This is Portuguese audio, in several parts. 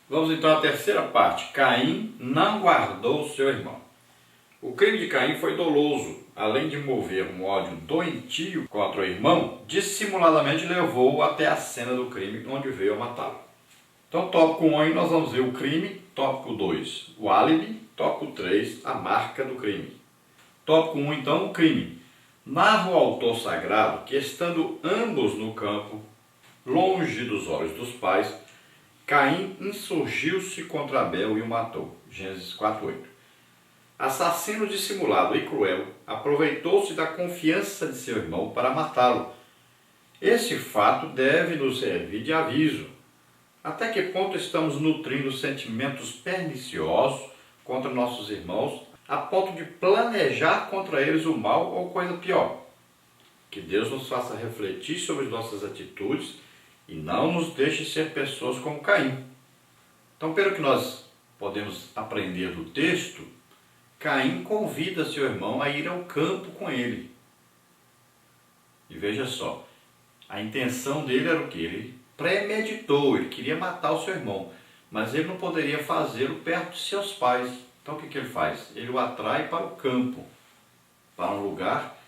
Vamos então à terceira parte. Caim não guardou o seu irmão. O crime de Caim foi doloso. Além de mover um ódio doentio contra o irmão, dissimuladamente levou-o até a cena do crime, onde veio a matá-lo. Então, tópico 1 aí nós vamos ver o crime, tópico 2, o álibi, tópico 3, a marca do crime. Tópico 1, então, o crime. Narra o autor sagrado que, estando ambos no campo, longe dos olhos dos pais, Caim insurgiu-se contra Abel e o matou. Gênesis 4:8. Assassino dissimulado e cruel, aproveitou-se da confiança de seu irmão para matá-lo. Esse fato deve nos servir de aviso. Até que ponto estamos nutrindo sentimentos perniciosos contra nossos irmãos, a ponto de planejar contra eles o mal ou coisa pior? Que Deus nos faça refletir sobre nossas atitudes e não nos deixe ser pessoas como Caim. Então, pelo que nós podemos aprender do texto, Caim convida seu irmão a ir ao campo com ele. E veja só, a intenção dele era o quê? Ele premeditou, ele queria matar o seu irmão, mas ele não poderia fazê-lo perto de seus pais. Então o que ele faz? Ele o atrai para o campo, para um lugar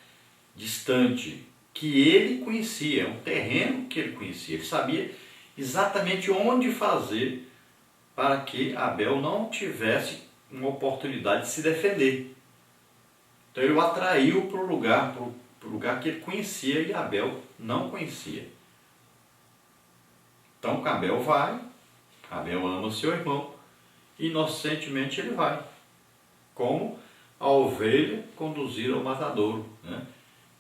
distante, que ele conhecia, um terreno que ele conhecia. Ele sabia exatamente onde fazer para que Abel não tivesse uma oportunidade de se defender. Então ele o atraiu para o lugar que ele conhecia e Abel não conhecia. Então Abel vai, Abel ama o seu irmão, inocentemente ele vai, como a ovelha conduzida ao matadouro, né?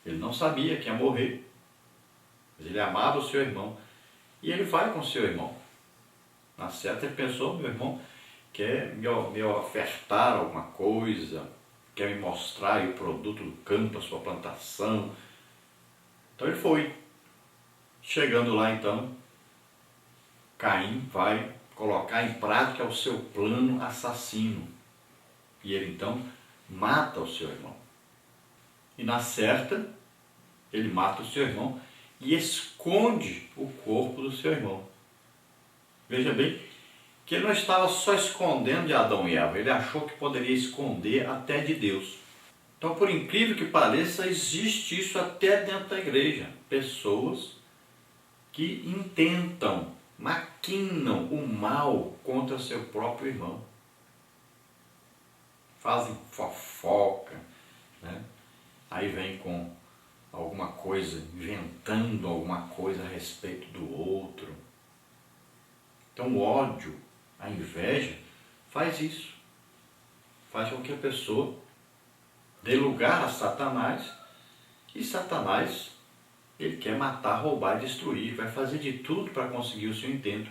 Ele não sabia que ia morrer, mas ele amava o seu irmão, e ele vai com o seu irmão. Na certa ele pensou, meu irmão quer me ofertar alguma coisa, quer me mostrar aí o produto do campo, a sua plantação. Então ele foi. Chegando lá então, Caim vai colocar em prática o seu plano assassino. E ele então mata o seu irmão. E na certa, ele mata o seu irmão e esconde o corpo do seu irmão. Veja bem que ele não estava só escondendo de Adão e Eva, ele achou que poderia esconder até de Deus. Então, por incrível que pareça, existe isso até dentro da igreja. Pessoas que intentam, maquinam o mal contra seu próprio irmão. Fazem fofoca, né? Aí vem com alguma coisa, inventando alguma coisa a respeito do outro. Então o ódio, a inveja, faz isso. Faz com que a pessoa dê lugar a Satanás, e Satanás, ele quer matar, roubar e destruir, vai fazer de tudo para conseguir o seu intento.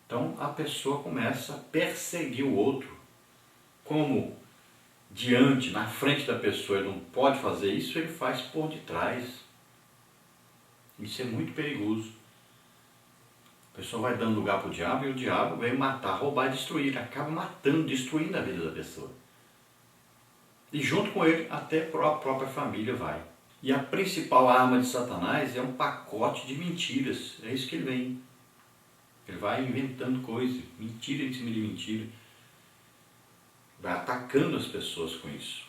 Então a pessoa começa a perseguir o outro. Como diante, na frente da pessoa, ele não pode fazer isso, ele faz por detrás. Isso é muito perigoso. A pessoa vai dando lugar para o diabo e o diabo vem matar, roubar e destruir. Ele acaba matando, destruindo a vida da pessoa. E junto com ele, até a própria família vai. E a principal arma de Satanás é um pacote de mentiras. É isso que ele vem. Ele vai inventando coisas, mentira em cima de mentira. Vai atacando as pessoas com isso.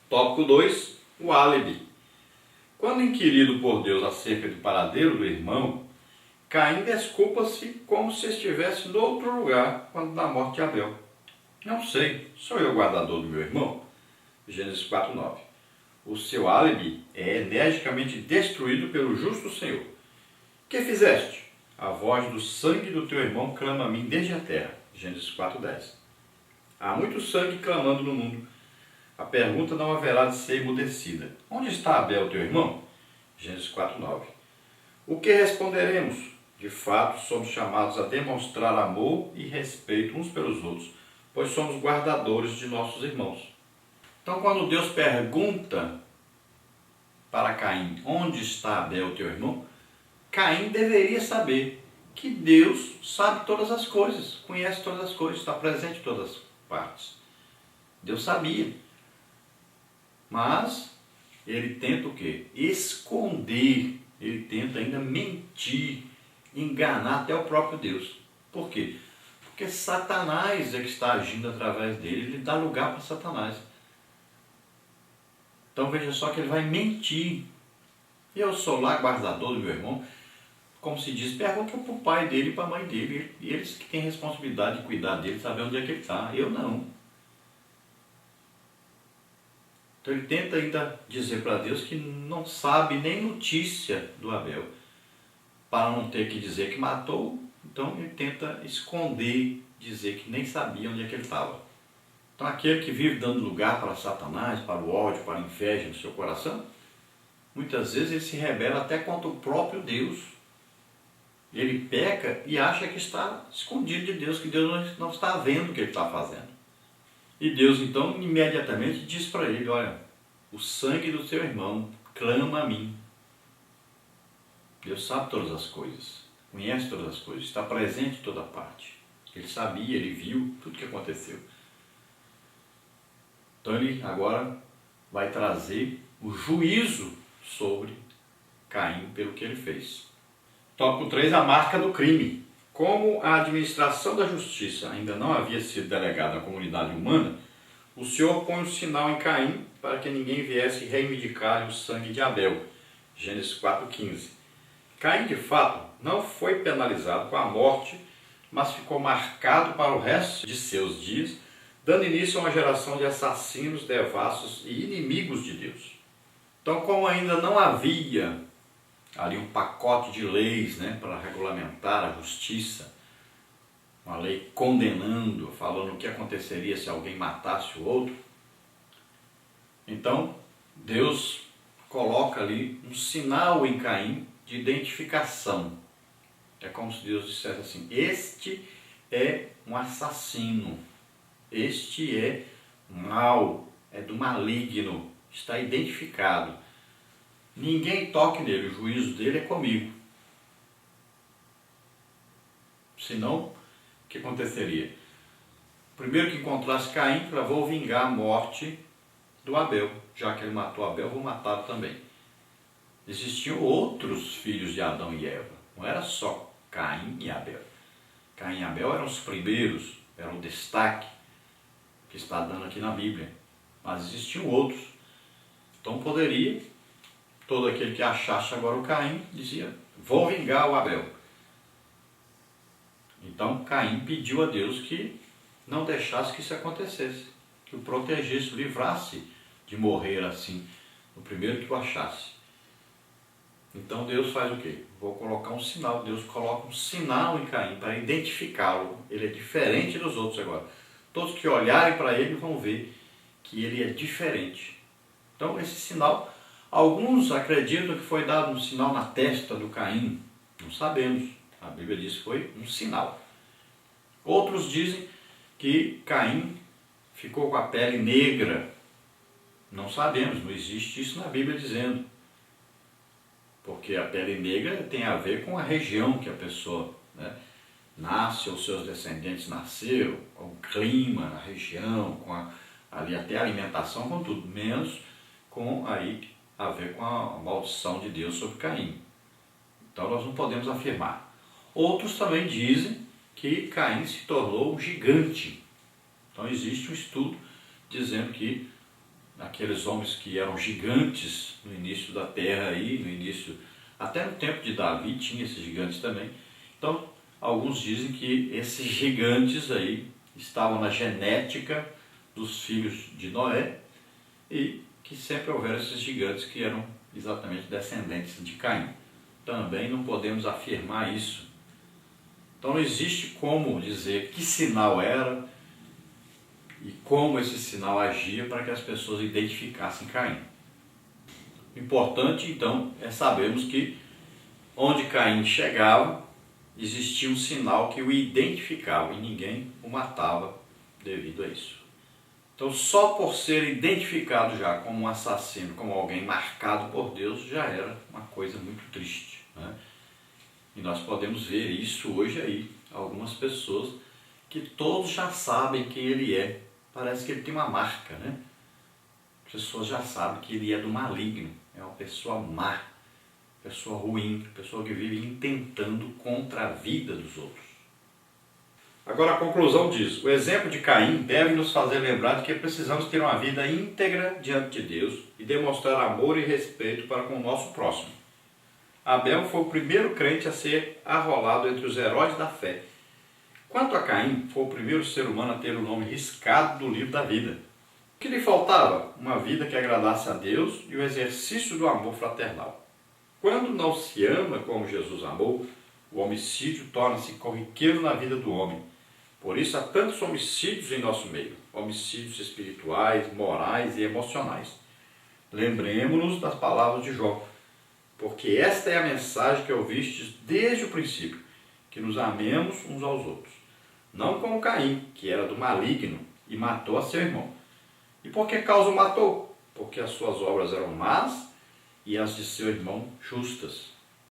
Tópico 2, o álibi. Quando inquirido por Deus acerca do paradeiro do irmão, Caim desculpa-se como se estivesse no outro lugar quando da morte de Abel. Não sei, sou eu o guardador do meu irmão? Gênesis 4:9. O seu álibi é energicamente destruído pelo justo Senhor. Que fizeste? A voz do sangue do teu irmão clama a mim desde a terra. Gênesis 4:10. Há muito sangue clamando no mundo. A pergunta não haverá de ser emudecida. Onde está Abel, teu irmão? Gênesis 4:9. O que responderemos? De fato, somos chamados a demonstrar amor e respeito uns pelos outros, pois somos guardadores de nossos irmãos. Então, quando Deus pergunta para Caim, onde está Abel, teu irmão? Caim deveria saber que Deus sabe todas as coisas, conhece todas as coisas, está presente em todas as partes. Deus sabia. Mas ele tenta o quê? Esconder, ele tenta ainda mentir, enganar até o próprio Deus. Por quê? Porque Satanás é que está agindo através dele, ele dá lugar para Satanás. Então veja só que ele vai mentir. Eu sou lá guardador do meu irmão, como se diz, pergunta para o pai dele e para a mãe dele. E eles que têm responsabilidade de cuidar dele, saber onde é que ele está. Eu não. Então ele tenta ainda dizer para Deus que não sabe nem notícia do Abel, para não ter que dizer que matou. Então ele tenta esconder, dizer que nem sabia onde é que ele estava. Então aquele que vive dando lugar para Satanás, para o ódio, para a inveja no seu coração, muitas vezes ele se rebela até contra o próprio Deus. Ele peca e acha que está escondido de Deus, que Deus não está vendo o que ele está fazendo. E Deus então imediatamente diz para ele, olha, o sangue do seu irmão clama a mim. Deus sabe todas as coisas, conhece todas as coisas, está presente em toda parte. Ele sabia, ele viu tudo o que aconteceu. Então ele agora vai trazer o juízo sobre Caim pelo que ele fez. Tópico 3, a marca do crime. Como a administração da justiça ainda não havia sido delegada à comunidade humana, o Senhor põe um sinal em Caim para que ninguém viesse reivindicar o sangue de Abel. Gênesis 4,15. Caim, de fato, não foi penalizado com a morte, mas ficou marcado para o resto de seus dias, dando início a uma geração de assassinos, devassos e inimigos de Deus. Então, como ainda não havia ali um pacote de leis, para regulamentar a justiça, uma lei condenando, falando o que aconteceria se alguém matasse o outro, então Deus coloca ali um sinal em Caim de identificação. É como se Deus dissesse assim, este é um assassino, este é mau, é do maligno, está identificado. Ninguém toque nele, o juízo dele é comigo. Senão, o que aconteceria? Primeiro que encontrasse Caim, vou vingar a morte do Abel. Já que ele matou Abel, vou matá-lo também. Existiam outros filhos de Adão e Eva. Não era só Caim e Abel. Caim e Abel eram os primeiros, eram o destaque que está dando aqui na Bíblia. Mas existiam outros. Então poderia, todo aquele que achasse agora o Caim, dizia, vou vingar o Abel. Então Caim pediu a Deus que não deixasse que isso acontecesse, que o protegesse, o livrasse de morrer assim, no primeiro que o achasse. Então Deus faz o quê? Vou colocar um sinal. Deus coloca um sinal em Caim para identificá-lo. Ele é diferente dos outros agora. Todos que olharem para ele vão ver que ele é diferente. Então esse sinal, alguns acreditam que foi dado um sinal na testa do Caim. Não sabemos. A Bíblia diz que foi um sinal. Outros dizem que Caim ficou com a pele negra. Não sabemos, não existe isso na Bíblia dizendo. Porque a pele negra tem a ver com a região que a pessoa nasce, ou seus descendentes nasceram, com o clima, a região, com ali até a alimentação, com tudo, menos com aí a ver com a maldição de Deus sobre Caim. Então nós não podemos afirmar. Outros também dizem que Caim se tornou um gigante. Então existe um estudo dizendo que aqueles homens que eram gigantes no início da terra, aí, no início, até no tempo de Davi tinha esses gigantes também. Então alguns dizem que esses gigantes aí estavam na genética dos filhos de Noé e que sempre houveram esses gigantes que eram exatamente descendentes de Caim. Também não podemos afirmar isso. Então não existe como dizer que sinal era e como esse sinal agia para que as pessoas identificassem Caim. O importante então é sabermos que onde Caim chegava existia um sinal que o identificava e ninguém o matava devido a isso. Então só por ser identificado já como um assassino, como alguém marcado por Deus, já era uma coisa muito triste, E nós podemos ver isso hoje aí, algumas pessoas que todos já sabem quem ele é. Parece que ele tem uma marca, As pessoas já sabem que ele é do maligno, é uma pessoa má, pessoa ruim, pessoa que vive intentando contra a vida dos outros. Agora a conclusão diz, o exemplo de Caim deve nos fazer lembrar de que precisamos ter uma vida íntegra diante de Deus e demonstrar amor e respeito para com o nosso próximo. Abel foi o primeiro crente a ser arrolado entre os heróis da fé. Quanto a Caim, foi o primeiro ser humano a ter o nome riscado do livro da vida. O que lhe faltava? Uma vida que agradasse a Deus e o exercício do amor fraternal. Quando não se ama como Jesus amou, o homicídio torna-se corriqueiro na vida do homem. Por isso há tantos homicídios em nosso meio, homicídios espirituais, morais e emocionais. Lembremos-nos das palavras de Jó, porque esta é a mensagem que ouvistes desde o princípio, que nos amemos uns aos outros. Não como Caim, que era do maligno e matou a seu irmão. E por que causa o matou? Porque as suas obras eram más e as de seu irmão justas.